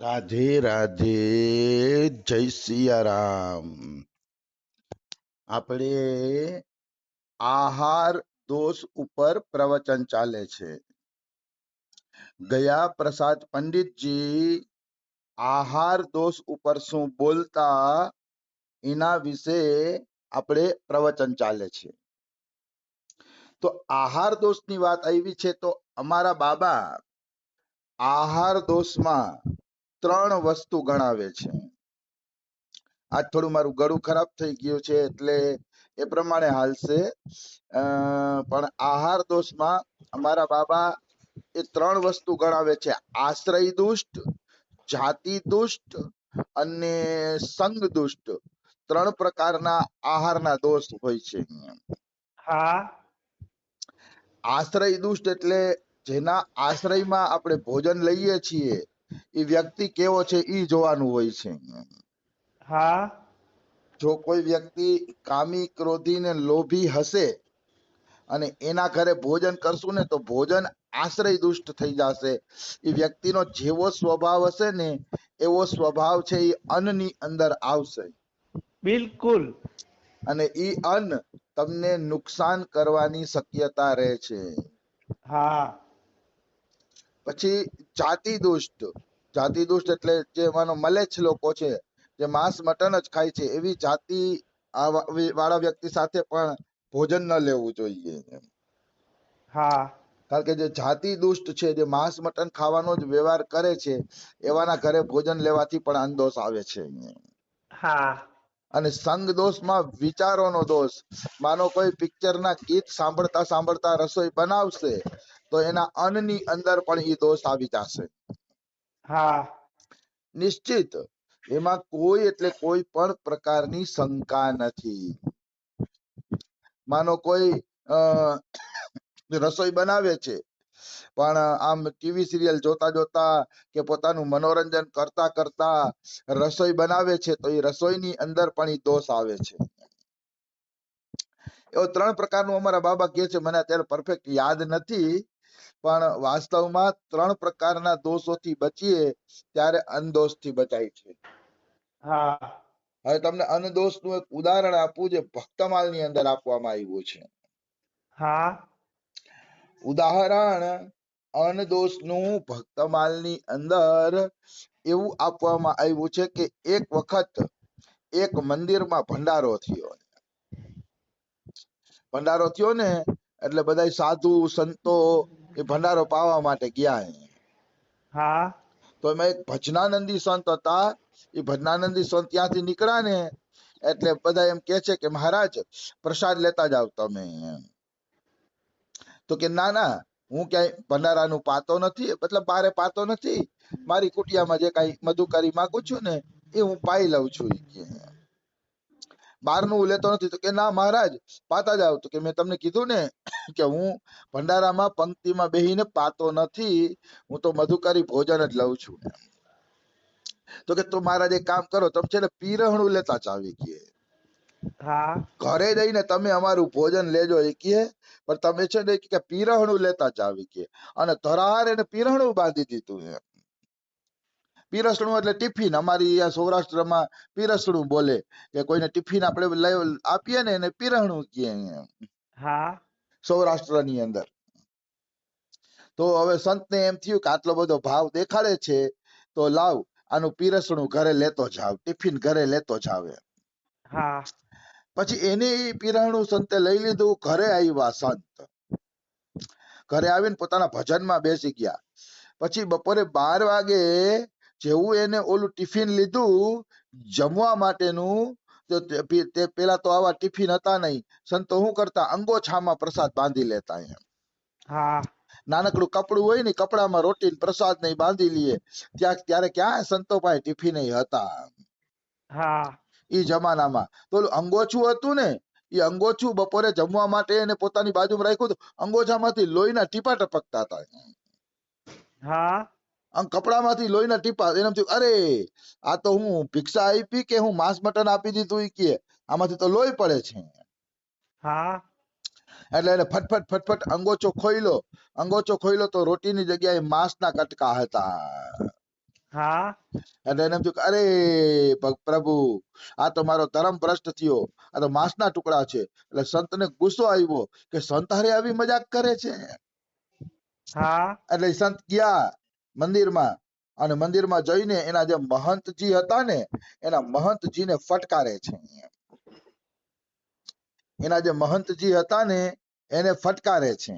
રાધે રાધે, જય સિયારામ. આપણે આહાર દોષ ઉપર પ્રવચન ચાલે છે. ગયા પ્રસાદ પંડિતજી આહાર દોષ ઉપર શું બોલતા એના વિશે આપણે પ્રવચન ચાલે છે. તો આહાર દોષની વાત આવી છે તો અમારા બાબા આહાર દોષમાં 3 વસ્તુ ગણાવે છે. આજ થોડું મારું ગળું ખરાબ થઈ ગયું છે એટલે એ પ્રમાણે હાલશે. પણ આહાર દોષમાં અમારા બાબા એ 3 વસ્તુ ગણાવે છે: આશ્રય દુષ્ટ, જાતિ દુષ્ટ અને સંગ દુષ્ટ. 3 પ્રકારના આહારના દોષ હોય છે. હા આશ્રય દુષ્ટ એટલે જેના આશ્રયમાં આપણે ભોજન લઈએ છીએ એ વ્યક્તિ કેવો છે એ જોવાનું હોય છે. હા જો કોઈ વ્યક્તિ કામી, ક્રોધી ને લોભી હશે અને એના ઘરે ભોજન કરશું ને તો ભોજન આશ્રય દુષ્ટ થઈ જશે. એ વ્યક્તિનો જેવો સ્વભાવ હશે ને એવો સ્વભાવ છે એ અન્નની અંદર આવશે બિલકુલ. અને એ અન્ન તમને નુકસાન કરવાની શક્યતા રહે છે. હા પછી જાતિ દુષ્ટ. જાતિ દુષ્ટ એટલે જે માનો મલેચ્છ લોકો છે, જે માંસ મટન જ ખાય છે, એવી જાતિ વાળા વ્યક્તિ સાથે પણ ભોજન ન લેવું જોઈએ. હા કારણ કે જે જાતિ દુષ્ટ છે, જે માંસ મટન ખાવાનો જ વ્યવહાર કરે છે, એવાના ઘરે ભોજન લેવાથી પણ અંદોષ આવે છે. હા અને સંગ દોષમાં વિચારોનો દોષ. માનો કોઈ પિક્ચરના ગીત સાંભળતા સાંભળતા રસોઈ બનાવશે તો એના અન્નની અંદર પણ એ દોષ આવી જશે. હા નિશ્ચિત એમાં કોઈ એટલે કોઈ પણ પ્રકારની શંકા નથી. માનો કોઈ રસોઈ બનાવે છે પણ આમ ટીવી સિરિયલ જોતા જોતા કે પોતાનું મનોરંજન કરતા કરતા રસોઈ બનાવે છે તો એ રસોઈની અંદર પણ એ દોષ આવે છે. એવો 3 પ્રકારનું અમારા બાબા કહે છે, મને અત્યારે પરફેક્ટ યાદ નથી, પણ વાસ્તવમાં 3 પ્રકારના દોષોથી બચીએ ત્યારે અનદોષથી બચાય છે. હા હવે તમને અનદોષનું એક ઉદાહરણ આપું જે ભક્તમાલની અંદર આપવામાં આવ્યું છે. હા ઉદાહરણ અનદોષનું ભક્તમાલની અંદર એવું આપવામાં આવ્યું છે કે એક વખત એક મંદિરમાં ભંડારો થયો. ભંડારો થયો ને એટલે બધા સાધુ સંતો એ ભંડારો પાવા માટે ગયા. હા તો એમાં એક ભજનાનંદી સંત હતા. એ ભજનાનંદી સંત ત્યાંથી નીકળ્યા ને એટલે બધા એમ કે છે કે મહારાજ પ્રસાદ લેતા જાવ તમે. તો કે ના ના, હું ક્યાંય ભંડારાનું પાતો નથી, મતલબ બારે પાતો નથી, મારી કુટિયામાં જે કઈ મધુકારી માંગુ છું ને એ હું પાઈ લઉં છું. બહારનું લેતો નથી. તો કે ના મહારાજ પાતા જાવ. તો કે મેં તમને કીધું ને કે હું ભંડારામાં પંક્તિમાં બેહીને પાતો નથી, હું તો મધુકારી ભોજન જ લઉં છું. તો કે તો મહારાજ એક કામ કરો, તમે છે ને પીરહણું લેતા ચાવી કે હા ઘરે જઈને તમે અમારું ભોજન લેજો એ કે, પણ તમે છે ને કે પીરહણું લેતા ચાવી કે. અને ધરાર એને પીરહણું બાંધી દીધું. પીરસણું એટલે ટિફિન. અમારી અહીંયા સૌરાષ્ટ્રમાં પીરસણું બોલે કે કોઈને ટિફિન આપણે આપીએ ને એને પીરહણું કહે હા સૌરાષ્ટ્રની અંદર. તો હવે સંતને એમ થયું કે આટલો બધો ભાવ દેખાડે છે તો લાવ આનું પીરસણું ઘરે લેતો જાવ, ટિફિન ઘરે લેતો જાવ. હા પછી એને પીરહણું સંતે લઈ લીધું. ઘરે આવ્યા સંત. ઘરે આવીને પોતાના ભજનમાં બેસી ગયા. પછી બપોરે 12 વાગે જેવું એને ઓલું ટિફિન લીધું જમવા માટેનું, તે પેલા તો આવા ટિફિન હતા નહીં. સંતો શું કરતા, અંગોછામાં પ્રસાદ બાંધી લેતા. હા નાનકડું કપડું હોય ને કપડામાં રોટી પ્રસાદ ને બાંધી લઈએ. ત્યારે ક્યાં સંતો પાસે ટિફિન હતા હા એ જમાનામાં. તો અંગોછું હતું ને, એ અંગોછું બપોરે જમવા માટે એને પોતાની બાજુમાં રાખ્યું. અંગોછામાંથી લોહીના ટીપા ટપકતા હતા. હા આમ કપડામાંથી લોહીના ટીપા. એને થયું અરે આ તો હું ભિક્ષા આપી કે હું માંસ મટન આપી દીધું કે આમાંથી તો લોહી પડે છે. હા એટલે એને ફટફટ ફટફટ અંગોછો ખોઈલો. અંગોછો ખોઈલો તો રોટીની જગ્યાએ માંસના કટકા હતા. હા એટલે એને એમ થયું કે અરે પ્રભુ, આ તો મારો ધર્મ ભ્રષ્ટ થયો, આ તો માંસના ટુકડા છે. એટલે સંતને ગુસ્સો આવ્યો કે સંત હારે આવી મજાક કરે છે. હા એટલે સંત ગયા મંદિરમાં, અને મંદિરમાં જઈને એના જે મહંતજી હતા ને, એના મહંતજીને ફટકારે છે. એના જે મહંતજી હતા ને એને ફટકારે છે,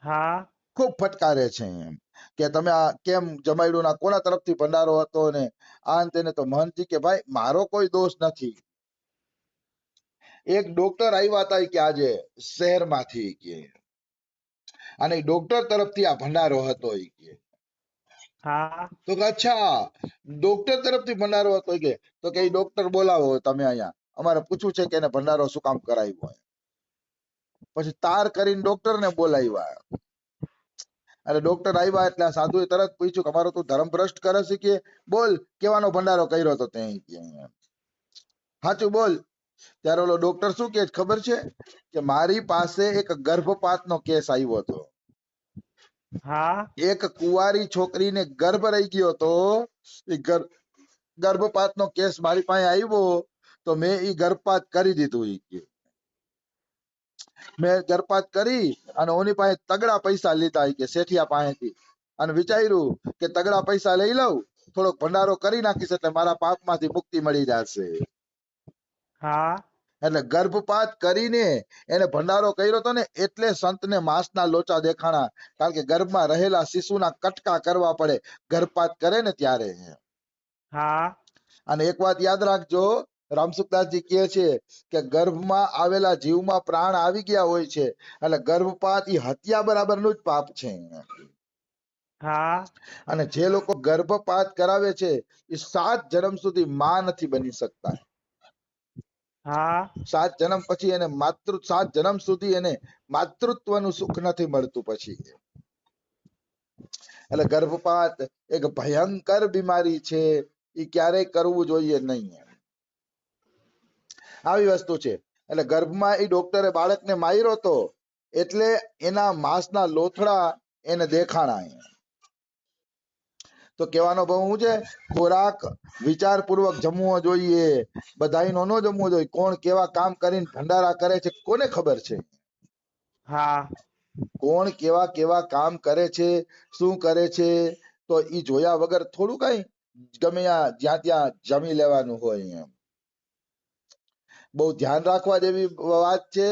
હા ખૂબ ફટકારે છે એમ કે તમે આ કેમ જમાડ્યું, ના કોના તરફથી ભંડારો હતો ને આ ને તેને. તો મહંતજી કે ભાઈ મારો કોઈ દોષ નથી. એક ડોક્ટર આવ્યા હતા કે આજે શહેરમાંથી કે, અને ડોક્ટર તરફથી આ ભંડારો હતો ઈ કે. હા તો કે અચ્છા, ડોક્ટર તરફથી ભંડારો હતો કે. તો કે ઈ ડોક્ટર બોલાવો તમે અહીંયા, અમારે પૂછવું છે કે એને ભંડારો શું કામ કરાવ્યો. પછી તાર કરીને ડોક્ટરને બોલાવ્યા. અને ડોક્ટર આવ્યા એટલે આ સાધુએ તરત પૂછ્યું કે અમારો તું ધર્મ ભ્રષ્ટ કરે છે કે, બોલ કેવાનો ભંડારો કર્યો હતો તે કે, સાચું બોલ. ત્યારે ઓલો ડોક્ટર શું કે ખબર છે કે મારી પાસે એક ગર્ભપાતનો કેસ આવ્યો હતો. હા એક કુંવારી છોકરીને ગર્ભ રહી ગયો હતો. એ ગર્ભપાતનો કેસ મારી પાસે આવ્યો, તો મેં ઈ ગર્ભપાત કરી દીધું. ઈ કે મેં ગર્ભપાત કરી અને ઓની પાસે તગડા પૈસા લીધા કે શેઠિયા પાસેથી, અને વિચાર્યું કે તગડા પૈસા લઈ લઉં, થોડોક ભંડારો કરી નાખીશ એટલે મારા પાપમાંથી મુક્તિ મળી જશે. હા એટલે ગર્ભપાત કરીને એને ભંડારો કર્યો હતો ને, એટલે સંતને માંસના લોચા દેખાણા. કારણ કે ગર્ભમાં રહેલા શિશુના કટકા કરવા પડે ગર્ભપાત કરે ને ત્યારે. હા અને એક વાત યાદ રાખજો, રામસુખદાસજી કહે છે કે ગર્ભમાં આવેલા જીવમાં પ્રાણ આવી ગયા હોય છે, એટલે ગર્ભપાત એ હત્યા બરાબરનું જ પાપ છે. હા અને જે લોકો ગર્ભપાત કરાવે છે એ 7 જન્મ સુધી માં નથી બની શકતા. હા 7 જન્મ પછી એને 7 જન્મ સુધી એને માતૃત્વનું સુખ નથી મળતું પછી. એટલે ગર્ભપાત એક ભયંકર બીમારી છે, એ ક્યારેય કરવું જોઈએ નહીં. આવી વસ્તુ છે. એટલે ગર્ભમાં એ ડોક્ટરે બાળકને માર્યો હતો, એટલે એના માંસના લોથડા એને દેખાણા. તો કહેવાનો ભાવ શું છે, ખોરાક વિચારપૂર્વક જમવો જોઈએ, બધાયનો ન જમવો જોઈએ. કોણ કેવા કામ કરીને ભંડારા કરે છે કોને ખબર છે. હા કોણ કેવા કેવા કામ કરે છે, શું કરે છે, તો ઈ જોયા વગર થોડું કઈ ગમે જ્યાં ત્યાં જમી લેવાનું હોય. એમ બહુ ધ્યાન રાખવા જેવી વાત છે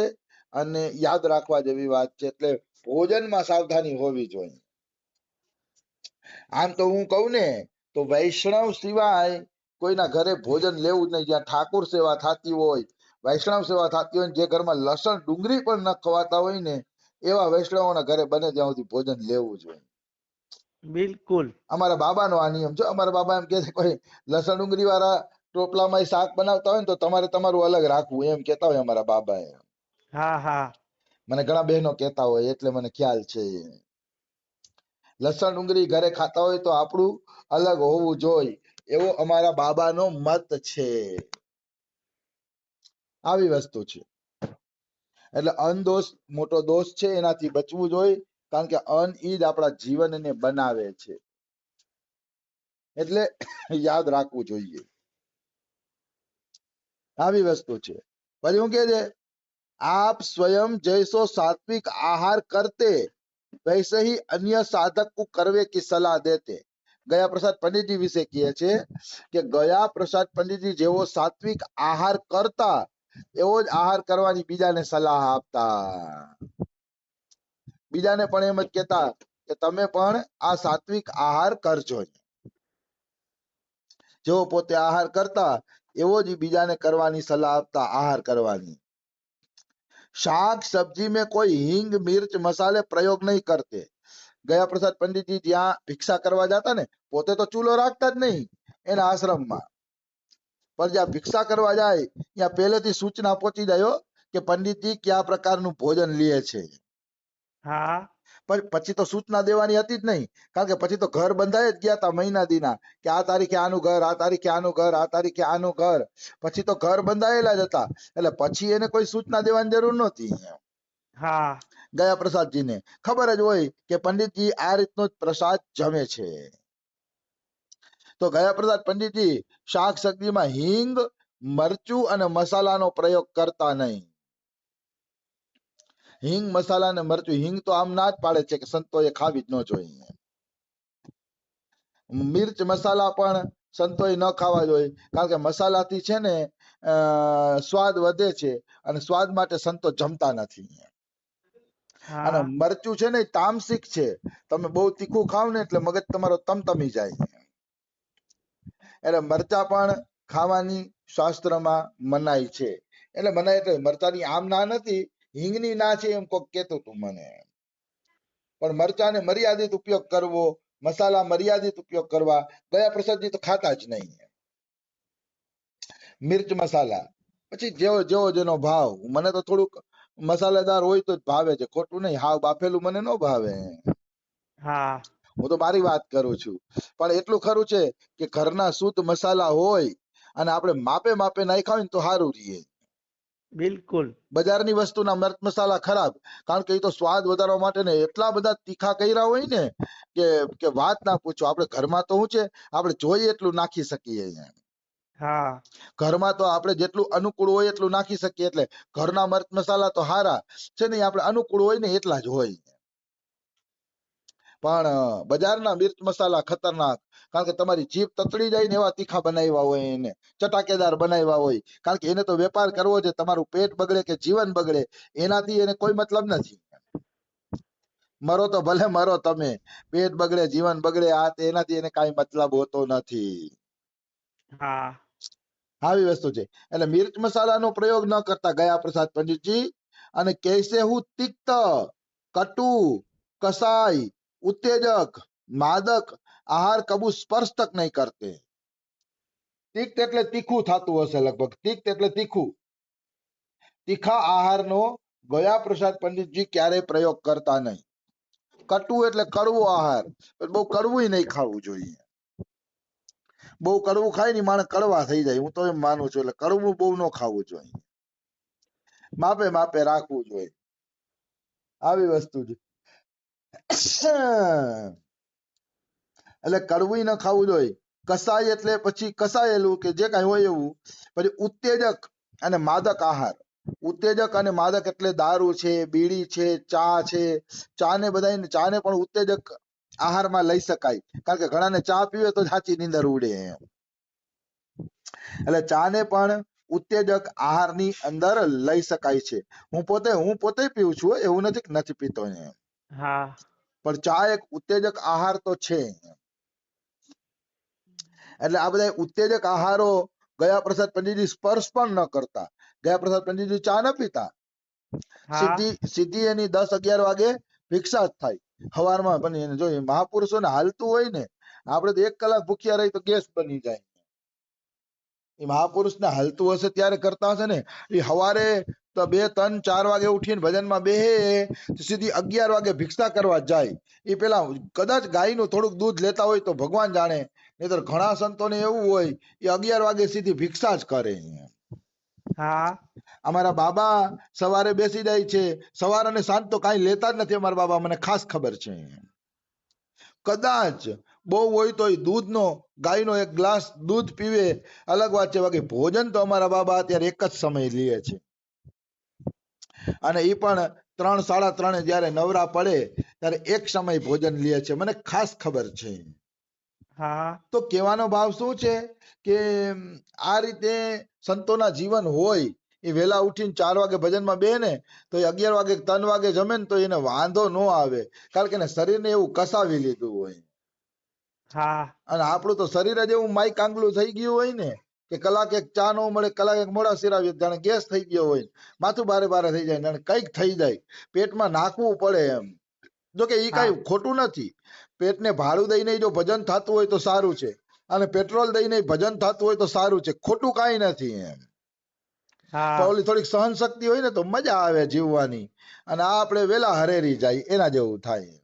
અને યાદ રાખવા જેવી વાત છે. એટલે ભોજનમાં સાવધાની હોવી જોઈએ. આમ તો હું કહું ને તો વૈષ્ણવ સિવાય કોઈના ઘરે ભોજન લેવું જ નહીં. જ્યાં ઠાકોર સેવા થતી હોય, વૈષ્ણવ સેવા થતી હોય, જે ઘરમાં લસણ ડુંગળી પણ ન ખવાતા હોય ને, એવા વૈષ્ણવોના ઘરે બને ત્યાં સુધી ભોજન લેવું જોઈએ. બિલકુલ. અમારા બાબાનો આ નિયમ છે. અમારા બાબા એમ કે છે કોઈ લસણ ડુંગળી વાળા ટોપલામાં શાક બનાવતા હોય ને તો તમારે તમારું અલગ રાખવું, એમ કેતા હોય અમારા બાબા. હા હા મને ઘણા બહેનો કેતા હોય એટલે મને ખ્યાલ છે. લસણ ડુંગળી ઘરે ખાતા હોય તો આપણું અલગ હોવું જોઈએ, એવો અમારા બાબાનો મત છે. આવી વસ્તુ છે. એટલે અન્ન દોષ મોટો દોષ છે, એનાથી બચવું જોઈએ. કારણ કે અન્ન ઈ જ આપણા જીવનને બનાવે છે, એટલે યાદ રાખવું જોઈએ. આવી વસ્તુ છે. પછી હું કે છે, આપ સ્વયં જૈસો सात्विक आहार करते वैसे ही अन्य साधक को करवे की सलाह देते. ગયા પ્રસાદ પંડિતજી વિશે કહે છે કે ગયા પ્રસાદ પંડિતજી જેવો સાત્વિક આહાર કરતા એવો જ આહાર કરવાની બીજાને સલાહ આપતા. બીજાને પણ એમ જ કહેતા કે તમે પણ આ સાત્વિક આહાર કરજો. જેવો પોતે આહાર કરતા એવો જ બીજાને કરવાની સલાહ આપતા, આહાર કરવાની. શાક સબ્જી में कोई हींग मिर्च मसाले प्रयोग नहीं करते. ગયા પ્રસાદ પંડિતજી જ્યાં ભિક્ષા કરવા જતા ને, પોતે તો ચૂલો રાખતા જ નહીં એના આશ્રમમાં, પણ જ્યાં ભિક્ષા કરવા જાય ત્યાં પહેલેથી સૂચના પહોંચી જાય કે પંડિતજી કયા પ્રકારનું ભોજન લે છે. હા પણ પછી તો સૂચના દેવાની હતી જ નહીં, કારણ કે પછી તો ઘર બંધાય જ ગયા હતા મહિના દીના, કે આ તારીખે આનું ઘર, આ તારીખે આનું ઘર, આ તારીખે આનું ઘર. પછી તો ઘર બંધાયેલા જ હતા, એટલે પછી એને કોઈ સૂચના દેવાની જરૂર નહોતી. હા ગયા પ્રસાદજીને ખબર જ હોય કે પંડિતજી આ રીતનો જ પ્રસાદ જમે છે. તો ગયા પ્રસાદ પંડિતજી શાક સબ્જીમાં હિંગ, મરચું અને મસાલાનો પ્રયોગ કરતા નહીં. હિંગ, મસાલા અને મરચું. હિંગ તો આમ ના જ પાડે છે કે સંતોએ ખાવી જ ન જોઈએ. મિર્ચ મસાલા પણ સંતોએ ન ખાવા જોઈએ, કારણ કે મસાલાથી છે ને સ્વાદ વધે છે અને સ્વાદ માટે સંતો જમતા નથી. અને હા મરચું છે ને તામસિક છે, તમે બહુ તીખું ખાવ ને એટલે મગજ તમારો તમતમી જાય. એટલે મરચા પણ ખાવાની શાસ્ત્રમાં મનાઈ છે. એટલે મનાઈ એટલે મરચાની આમ ના નથી, હિંગની ના છે એમ કોક કહેતું હતું મને. પણ મરચાને મર્યાદિત ઉપયોગ કરવો, મસાલા મર્યાદિત ઉપયોગ કરવા. ગયા પ્રસાદજી તો ખાતા જ નહીં મિર્ચ મસાલા. પછી જેવો જેવો જેનો ભાવ. મને તો થોડુંક મસાલેદાર હોય તો જ ભાવે છે, ખોટું નહીં. હાવ બાફેલું મને ન ભાવે. હા હું તો મારી વાત કરું છું. પણ એટલું ખરું છે કે ઘરના શુદ્ધ મસાલા હોય અને આપણે માપે માપે નાખ્યા હોય ને તો સારું રહીએ. બિલકુલ. બજારની વસ્તુના મરચ મસાલા ખરાબ, કારણ કે એ તો સ્વાદ વધારવા માટે ને એટલા બધા તીખા કર્યા હોય ને કે વાત ના પૂછો. આપણે ઘરમાં તો શું છે, આપણે જોઈએ એટલું નાખી શકીએ. હા ઘરમાં તો આપણે જેટલું અનુકૂળ હોય એટલું નાખી શકીએ. એટલે ઘરના મરચ મસાલા તો હારા છે ને, આપણે અનુકૂળ હોય ને એટલા જ હોય. પણ બજારના મિર્ચ મસાલા ખતરનાક, કારણ કે તમારી જીભ તતડી જાય ને એવા તીખા બનાવ્યા હોય, એને ચટાકેદાર બનાવ્યા હોય. કારણ કે એને તો વેપાર કરવો છે, તમારું પેટ બગડે કે જીવન બગડે એનાથી એને કોઈ મતલબ નથી. મરો તો ભલે મરો તમે, પેટ બગડે જીવન બગડે આ એનાથી એને કાંઈ મતલબ હોતો નથી. હા આવી વસ્તુ છે. એટલે મિર્ચ મસાલાનો પ્રયોગ ન કરતા ગયા પ્રસાદ પંડિતજી. અને કૈસે હું તિક્ત, કટુ, કસાય, ઉત્તેજક, માદક આહાર કબુ સ્પર્શ તક નહીં કરતે. તિક્ત એટલે તીખું થતું હશે લગભગ. તિક્ત એટલે તીખું. તીખા આહારનો ગયા પ્રસાદ પંડિતજી ક્યારેય પ્રયોગ કરતા નહીં. કટુ એટલે કડવો આહાર, બહુ કડવું નહીં ખાવું જોઈએ. બહુ કડવું ખાય ને માણસ કડવા થઈ જાય, હું તો એમ માનું છું. એટલે કડવું બહુ ન ખાવું જોઈએ, માપે માપે રાખવું જોઈએ. આવી વસ્તુ છે. એટલે કડવું ન ખાવું જોઈએ. કસાય એટલે પછી કસાયેલું કે જે કાંઈ હોય એવું. પછી ઉત્તેજક અને માદક આહાર. ઉત્તેજક અને માદક એટલે દારૂ છે, બીડી છે, ચા છે. ચા ને પણ ઉત્તેજક આહારમાં લઈ શકાય, કારણ કે ઘણાને ચા પીવે તો સાચી નીંદર ઉડે. એટલે ચા ને પણ ઉત્તેજક આહારની અંદર લઈ શકાય છે. હું પોતે પીવું છું, એવું નથી કે નથી પીતો. હા પણ ચા એક ઉત્તેજક આહાર તો છે. એટલે આ બધા ઉત્તેજક આહારો ગયા પ્રસાદ પંડિતજી સ્પર્શ પણ ન કરતા. ગયા પ્રસાદ પંડિતજી ચા ન પીતા. હા સીધી એની 10-11 વાગે ભિક્ષા જ થાય સવારમાં. પણ એને જો મહાપુરુષોને હાલતું હોય ને, આપણે તો 1 કલાક ભૂખ્યા રહી તો ગેસ બની જાય. એ મહાપુરુષને હાલતું હશે ત્યારે કરતા હશે ને. એ સવારે તો 2, 3, 4 વાગે ઉઠીને ભજનમાં બેહે, સીધી 11 વાગે ભિક્ષા કરવા જાય. એ પેલા કદાચ ગાયનું થોડુંક દૂધ લેતા હોય તો ભગવાન જાણે, નહીતર ઘણા સંતોને એવું હોય એ 11 વાગે સીધી ભિક્ષા જ કરે. હા અમારા બાબા સવારે બેસી જાય છે, સવાર અને સાંજ તો કાંઈ લેતા જ નથી અમારા બાબા, મને ખાસ ખબર છે. કદાચ બહુ હોય તો દૂધનો, ગાયનો 1 ગ્લાસ દૂધ પીવે, અલગ વાત છે. બાકી ભોજન તો અમારા બાબા અત્યારે એક જ સમય લે છે. અને એ પણ 3, 3:30 જયારે નવરા પડે ત્યારે એક સમય ભોજન લે છે, મને ખાસ ખબર છે. હા તો કહેવાનો ભાવ શું છે કે આ રીતે સંતોના જીવન હોય. એ વહેલા ઉઠીને 4 વાગે ભજનમાં બે ને તો એ 11 વાગે 3 વાગે જમે ને તો એને વાંધો ન આવે, કારણ કે શરીરને એવું કસાવી લીધું હોય. હા અને આપણું તો શરીર જ એવું માઈક આંગલું થઈ ગયું હોય ને કે કલાક 1 ચા ન મળે, કલાક 1 મોડા સિરાવીએ જાણે ગેસ થઈ ગયો હોય, માથું ભારે ભારે થઈ જાય, જાણે કંઈક થઈ જાય, પેટમાં નાખવું પડે એમ. જો કે એ હા કાંઈ ખોટું નથી. પેટને ભાડું દઈને જો ભજન થતું હોય તો સારું છે, અને પેટ્રોલ દઈને ભજન થતું હોય તો સારું છે, ખોટું કાંઈ નથી એમ. હા પણ ઓલી થોડીક સહન શક્તિ હોય ને તો મજા આવે જીવવાની, અને આ આપણે વેલા હરેરી જાય એના જેવું થાય.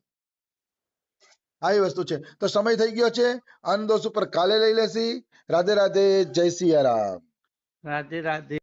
આવી વસ્તુ છે. તો સમય થઈ ગયો છે, અનદોષ ઉપર કાલે લઈ લેશી. રાધે રાધે, જય સિયા રામ. રાધે રાધે.